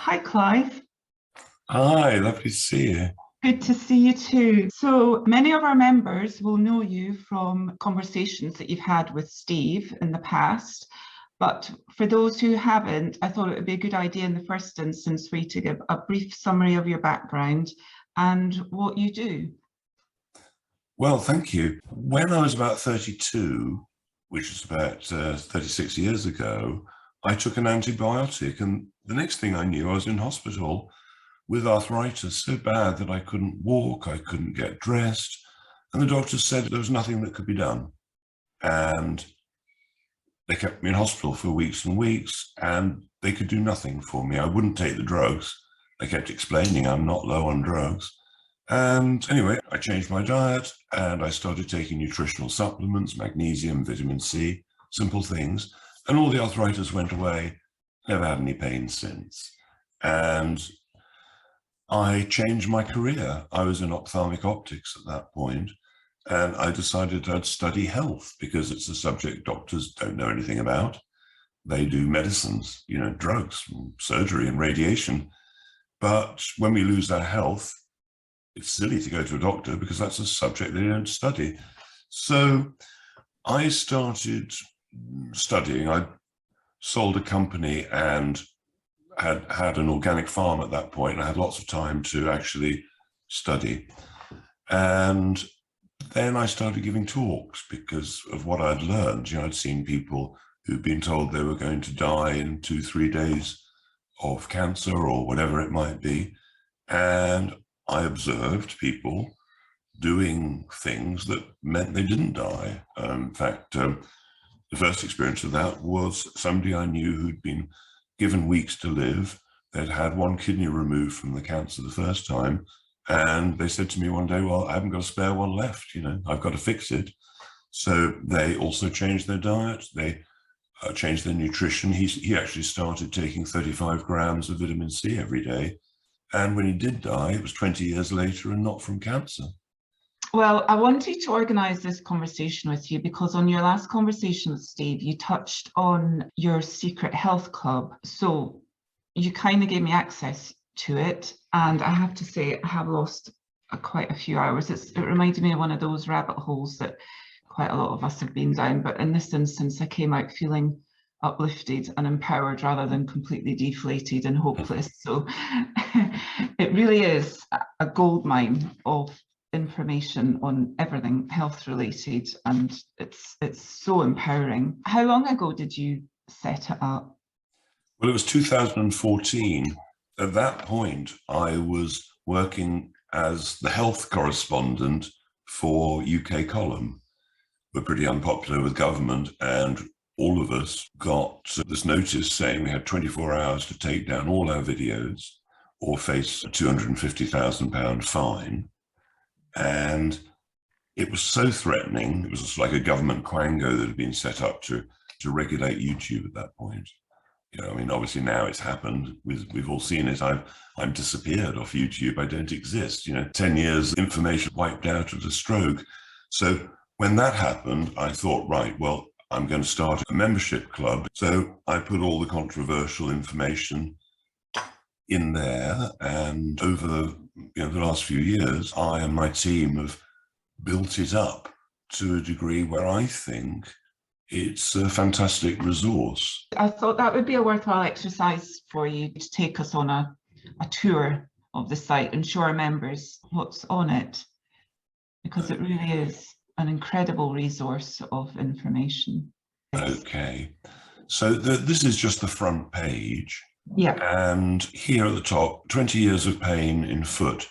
Hi, Clive. Hi, lovely to see you. Good to see you too. So many of our members will know you from conversations that you've had with Steve in the past. But for those who haven't, I thought it would be a good idea in the first instance for you to give a brief summary of your background and what you do. Well, thank you. When I was about 32, which was about 36 years ago, I took an antibiotic, and the next thing I knew, I was in hospital with arthritis so bad that I couldn't walk, I couldn't get dressed, and the doctors said there was nothing that could be done. And they kept me in hospital for weeks and weeks, and they could do nothing for me. I wouldn't take the drugs. They kept explaining I'm not low on drugs. And anyway, I changed my diet and I started taking nutritional supplements, magnesium, vitamin C, simple things. And all the arthritis went away. Never had any pain since. And I changed my career. I was in ophthalmic optics at that point, and I decided I'd study health because it's a subject doctors don't know anything about. They do medicines, drugs, surgery and radiation. But when we lose our health, it's silly to go to a doctor because that's a subject they don't study. So I started studying. I sold a company and had an organic farm at that point, and I had lots of time to actually study. And then I started giving talks because of what I'd learned. I'd seen people who'd been told they were going to die in 2-3 days of cancer or whatever it might be. And I observed people doing things that meant they didn't die. In fact, the first experience of that was somebody I knew who'd been given weeks to live. They'd had one kidney removed from the cancer the first time. And they said to me one day, well, I haven't got a spare one left, I've got to fix it. So they also changed their diet. They changed their nutrition. He actually started taking 35 grams of vitamin C every day. And when he did die, it was 20 years later and not from cancer. Well, I wanted to organise this conversation with you because on your last conversation with Steve, you touched on your secret health club. So you kind of gave me access to it. And I have to say, I have lost quite a few hours. It reminded me of one of those rabbit holes that quite a lot of us have been down. But in this instance, I came out feeling uplifted and empowered rather than completely deflated and hopeless. So it really is a goldmine of information on everything health related, and it's so empowering. How long ago did you set it up? Well, it was 2014. At that point, I was working as the health correspondent for UK Column. We're pretty unpopular with government, and all of us got this notice saying we had 24 hours to take down all our videos or face a £250,000 fine. And it was so threatening. It was just like a government quango that had been set up to regulate YouTube at that point. Obviously now it's happened. We've all seen it. I'm disappeared off YouTube. I don't exist. 10 years information wiped out at a stroke. So when that happened, I thought, right, well, I'm going to start a membership club. So I put all the controversial information in there, and over the last few years, I and my team have built it up to a degree where I think it's a fantastic resource. I thought that would be a worthwhile exercise for you to take us on a tour of the site and show our members what's on it, because it really is an incredible resource of information. Okay, so this is just the front page. Yeah. And here at the top, 20 years of pain in foot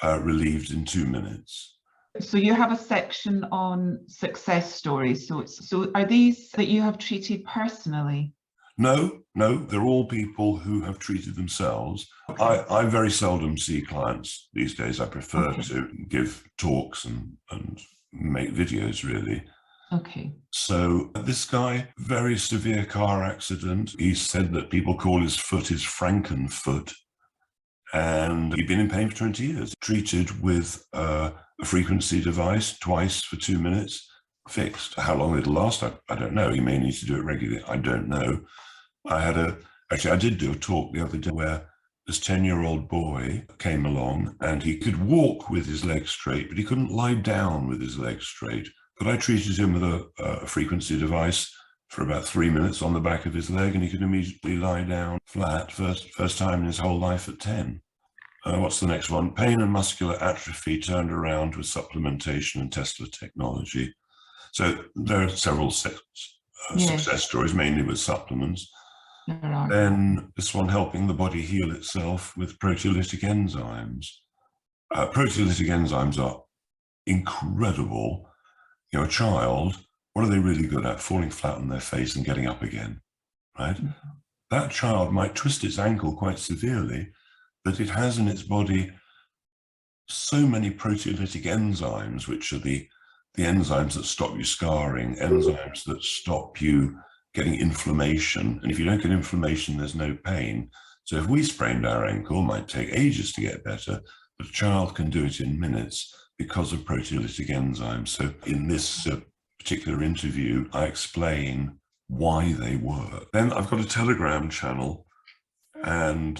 relieved in 2 minutes. So you have a section on success stories. So are these that you have treated personally? No, they're all people who have treated themselves. Okay. I very seldom see clients these days. I prefer to give talks and make videos, really. Okay. So this guy, very severe car accident. He said that people call his foot his Frankenfoot. And he'd been in pain for 20 years, treated with a frequency device twice for 2 minutes, fixed. How long it'll last, I don't know. He may need to do it regularly. I don't know. Actually, I did do a talk the other day where this 10-year-old boy came along and he could walk with his legs straight, but he couldn't lie down with his legs straight. But I treated him with a frequency device for about 3 minutes on the back of his leg, and he could immediately lie down flat, first time in his whole life at 10. What's the next one? Pain and muscular atrophy turned around with supplementation and Tesla technology. So there are several success stories, mainly with supplements. Then this one, helping the body heal itself with proteolytic enzymes. Proteolytic enzymes are incredible. You know, a child, what are they really good at? Falling flat on their face and getting up again, right? Mm-hmm. That child might twist its ankle quite severely, but it has in its body so many proteolytic enzymes, which are the enzymes that stop you scarring, enzymes that stop you getting inflammation. And if you don't get inflammation, there's no pain. So if we sprained our ankle, it might take ages to get better, but a child can do it in minutes because of proteolytic enzymes. So in this particular interview, I explain why they work. Then I've got a Telegram channel, and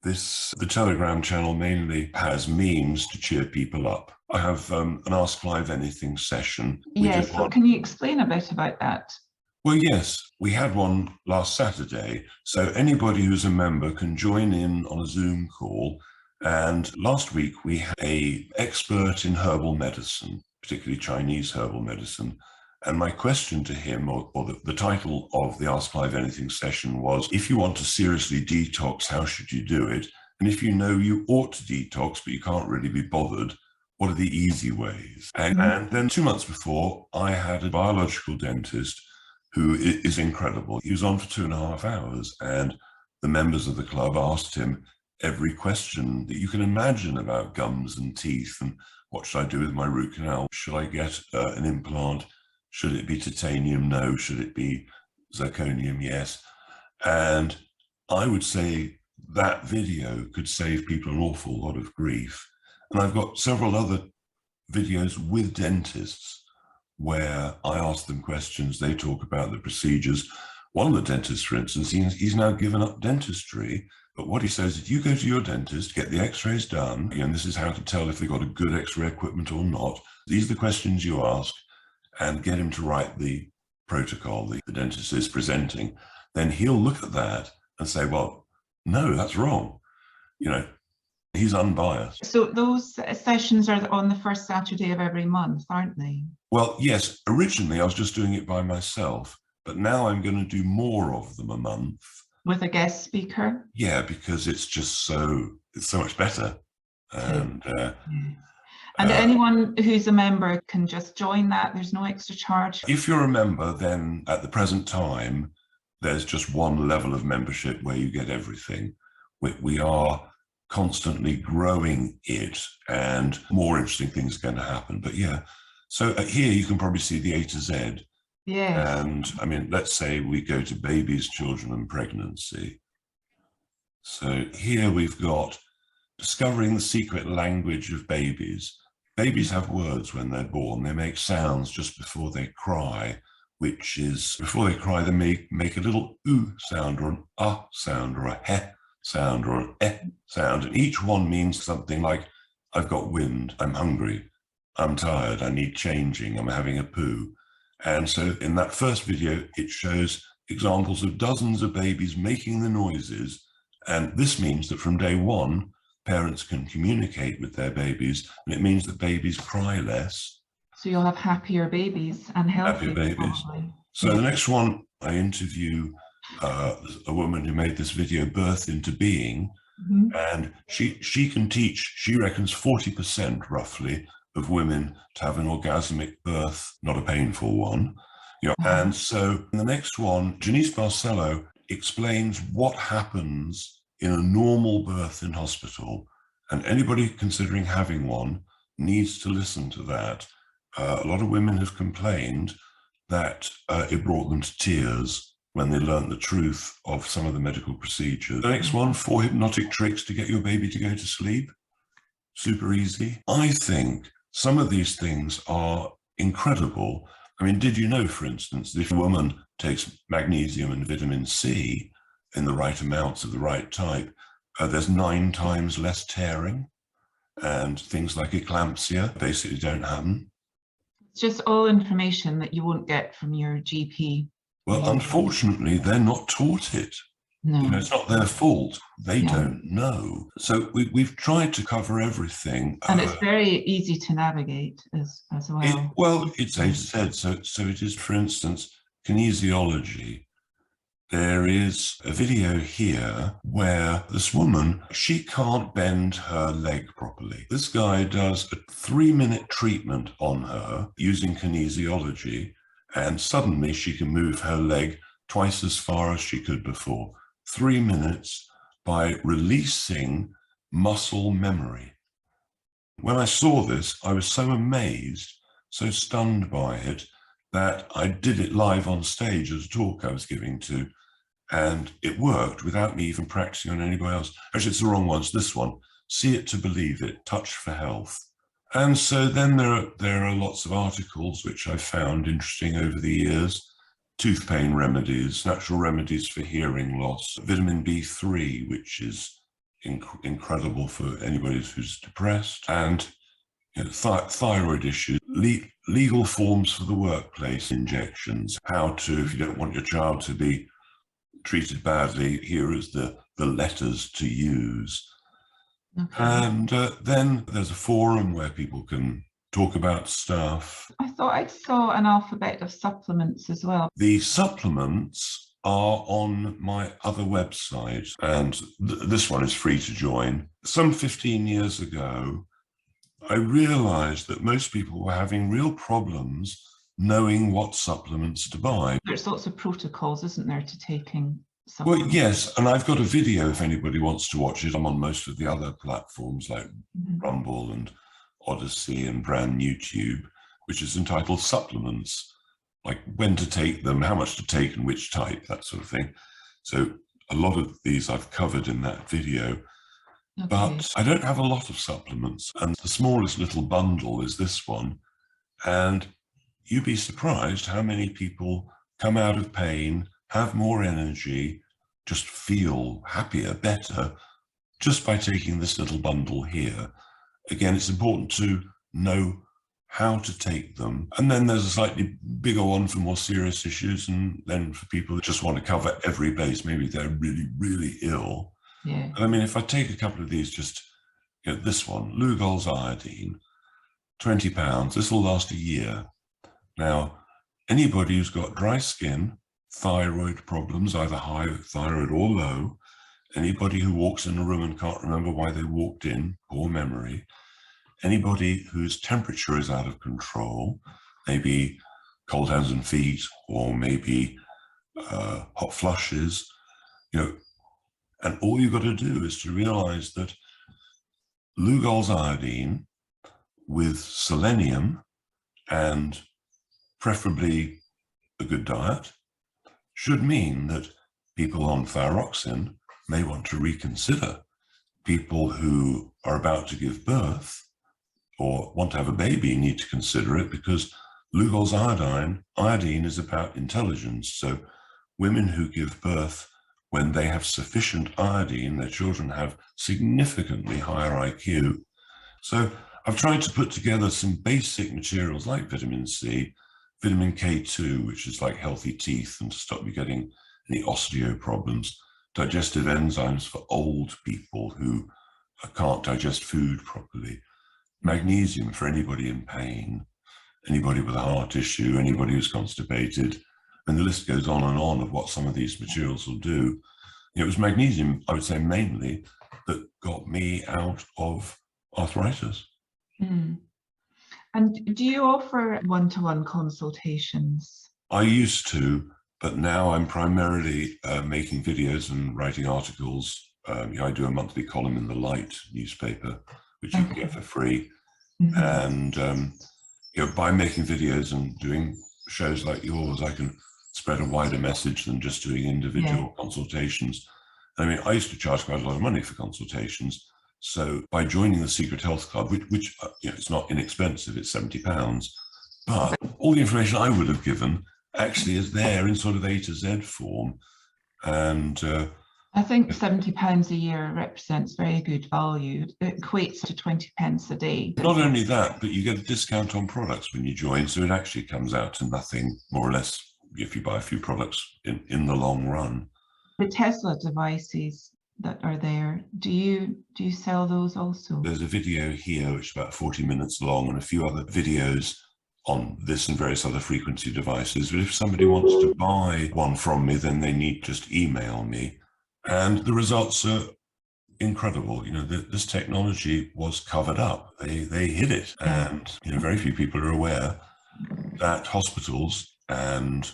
the Telegram channel mainly has memes to cheer people up. I have an Ask Clive Anything session. Yes, so can you explain a bit about that? Well, yes, we had one last Saturday. So anybody who's a member can join in on a Zoom call. And last week we had an expert in herbal medicine, particularly Chinese herbal medicine. And my question to him, or the title of the Ask Clive Anything session was, if you want to seriously detox, how should you do it? And if you know you ought to detox, but you can't really be bothered, what are the easy ways? And then 2 months before, I had a biological dentist who is incredible. He was on for 2.5 hours, and the members of the club asked him every question that you can imagine about gums and teeth, and what should I do with my root canal? Should I get an implant? Should it be titanium? No. Should it be zirconium? Yes. And I would say that video could save people an awful lot of grief. And I've got several other videos with dentists where I ask them questions, they talk about the procedures. One of the dentists, for instance, he's now given up dentistry, but what he says is, you go to your dentist, get the x-rays done, and this is how to tell if they've got a good x-ray equipment or not. These are the questions you ask, and get him to write the protocol the dentist is presenting. Then he'll look at that and say, well, no, that's wrong. He's unbiased. So those sessions are on the first Saturday of every month, aren't they? Well, yes. Originally, I was just doing it by myself, but now I'm going to do more of them a month. With a guest speaker? Yeah, because it's just it's so much better. And anyone who's a member can just join that. There's no extra charge. If you're a member, then at the present time, there's just one level of membership where you get everything. We are constantly growing it, and more interesting things are going to happen. But yeah, so here you can probably see the A to Z. Yeah. And I mean, let's say we go to babies, children, and pregnancy. So here we've got discovering the secret language of babies. Babies have words when they're born. They make sounds just before they cry, which is, before they cry, they make a little oo sound, or an ah sound, or a heh sound, or an eh sound. And each one means something like, I've got wind, I'm hungry, I'm tired, I need changing, I'm having a poo. And so in that first video, it shows examples of dozens of babies making the noises. And this means that from day one, parents can communicate with their babies, and it means that babies cry less. So you'll have happier babies and healthier babies. So the next one, I interview a woman who made this video, Birth into Being, and she can teach, she reckons 40% roughly of women to have an orgasmic birth, not a painful one. And so in the next one, Janice Barcelo explains what happens in a normal birth in hospital, and anybody considering having one needs to listen to that. A lot of women have complained that it brought them to tears when they learned the truth of some of the medical procedures. The next one, 4 hypnotic tricks to get your baby to go to sleep. Super easy. I think some of these things are incredible. I mean, did you know, for instance, that if a woman takes magnesium and vitamin C in the right amounts of the right type, There's 9 times less tearing, and things like eclampsia basically don't happen. It's just all information that you won't get from your GP. Well, unfortunately, they're not taught it. No. You know, it's not their fault. They Yeah. don't know. So we've tried to cover everything. And it's very easy to navigate as well. It's A to Z. So it is, for instance, kinesiology. There is a video here where this woman, she can't bend her leg properly. This guy does a 3-minute treatment on her using kinesiology, and suddenly she can move her leg twice as far as she could before. 3 minutes by releasing muscle memory. When I saw this, I was so amazed, so stunned by it, that I did it live on stage as a talk I was giving to. And it worked without me even practicing on anybody else. Actually, it's the wrong one. It's this one. See it to believe it. Touch for health. And so then there are lots of articles which I found interesting over the years. Tooth pain remedies, natural remedies for hearing loss, vitamin B3, which is incredible for anybody who's depressed, and thyroid issues, legal forms for the workplace, injections, how to, if you don't want your child to be treated badly, here is the letters to use. Okay. And then there's a forum where people can talk about stuff. I thought I saw an alphabet of supplements as well. The supplements are on my other website, and this one is free to join. Some 15 years ago, I realized that most people were having real problems knowing what supplements to buy. There's lots of protocols, isn't there, to taking supplements? Well, yes, and I've got a video if anybody wants to watch it. I'm on most of the other platforms like Rumble and Odyssey and brand YouTube, which is entitled Supplements, like when to take them, how much to take and which type, that sort of thing. So a lot of these I've covered in that video. Okay. But I don't have a lot of supplements, and the smallest little bundle is this one. And you'd be surprised how many people come out of pain, have more energy, just feel happier, better, just by taking this little bundle here. Again, it's important to know how to take them. And then there's a slightly bigger one for more serious issues, and then for people that just want to cover every base, maybe they're really, really ill. Yeah. And I mean, if I take a couple of these, just this one, Lugol's iodine, £20, this will last a year. Now, anybody who's got dry skin, thyroid problems, either high thyroid or low, anybody who walks in a room and can't remember why they walked in, poor memory, anybody whose temperature is out of control, maybe cold hands and feet, or maybe hot flushes, and all you've got to do is to realize that Lugol's iodine with selenium and preferably a good diet should mean that people on thyroxine may want to reconsider. People who are about to give birth or want to have a baby need to consider it, because Lugol's iodine is about intelligence. So women who give birth when they have sufficient iodine, their children have significantly higher IQ. So I've tried to put together some basic materials like vitamin C, vitamin K2, which is like healthy teeth and to stop you getting any osteo problems, digestive enzymes for old people who can't digest food properly, magnesium for anybody in pain, anybody with a heart issue, anybody who's constipated, and the list goes on and on of what some of these materials will do. It was magnesium, I would say mainly, that got me out of arthritis. Mm. And do you offer one-to-one consultations? I used to, but now I'm primarily making videos and writing articles. I do a monthly column in the Light newspaper, which you can get for free. Mm-hmm. And by making videos and doing shows like yours, I can spread a wider message than just doing individual consultations. I mean, I used to charge quite a lot of money for consultations. So by joining the Secret Health Club, which it's not inexpensive, it's £70, but all the information I would have given actually is there in sort of A to Z form. And I think £70 a year represents very good value. It equates to 20 pence a day. Not only that, but you get a discount on products when you join, so it actually comes out to nothing, more or less, if you buy a few products in the long run. The Tesla devices that are there, do you sell those also? There's a video here which is about 40 minutes long, and a few other videos on this and various other frequency devices. But if somebody wants to buy one from me, then they need to just email me. And the results are incredible. You know, this technology was covered up. They hid it. And, you know, very few people are aware that hospitals and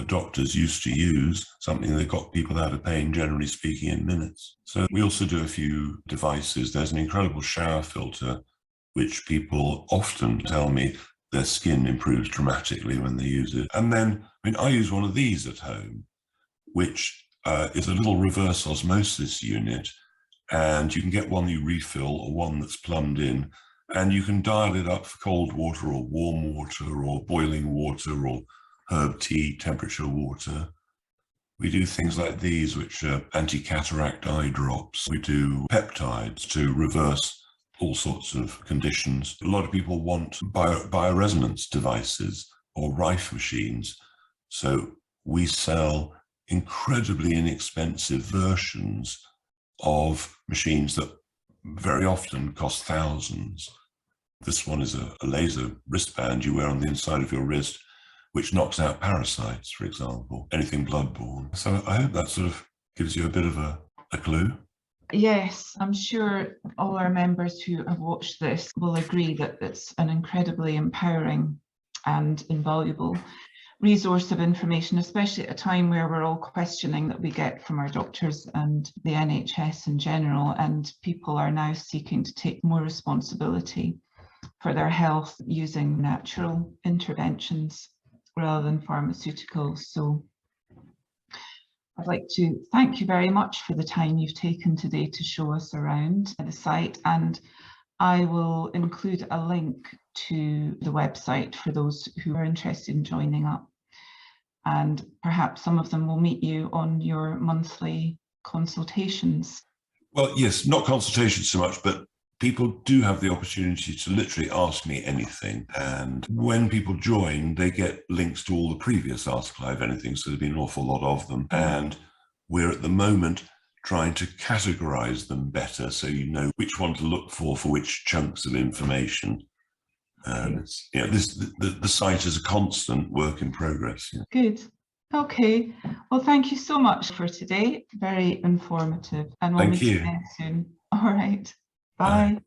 doctors used to use something that got people out of pain, generally speaking, in minutes. So we also do a few devices. There's an incredible shower filter, which people often tell me their skin improves dramatically when they use it. And then, I mean, I use one of these at home, which is a little reverse osmosis unit, and you can get one you refill or one that's plumbed in, and you can dial it up for cold water or warm water or boiling water or herb tea, temperature water. We do things like these, which are anti-cataract eye drops. We do peptides to reverse all sorts of conditions. A lot of people want bioresonance devices or Rife machines. So we sell incredibly inexpensive versions of machines that very often cost thousands. This one is a laser wristband you wear on the inside of your wrist, which knocks out parasites, for example, anything bloodborne. So I hope that sort of gives you a bit of a clue. Yes, I'm sure all our members who have watched this will agree that it's an incredibly empowering and invaluable resource of information, especially at a time where we're all questioning that we get from our doctors and the NHS in general, and people are now seeking to take more responsibility for their health using natural interventions rather than pharmaceuticals. So I'd like to thank you very much for the time you've taken today to show us around the site, and I will include a link to the website for those who are interested in joining up, and perhaps some of them will meet you on your monthly consultations. Well, yes, not consultations so much, but people do have the opportunity to literally ask me anything. And when people join, they get links to all the previous Ask Clive Anything. So there's been an awful lot of them. And we're at the moment trying to categorize them better, so you know which one to look for which chunks of information. And it's, you know, the site is a constant work in progress. Yeah. Good. Okay. Well, thank you so much for today. Very informative. And we'll meet again soon. All right. Bye.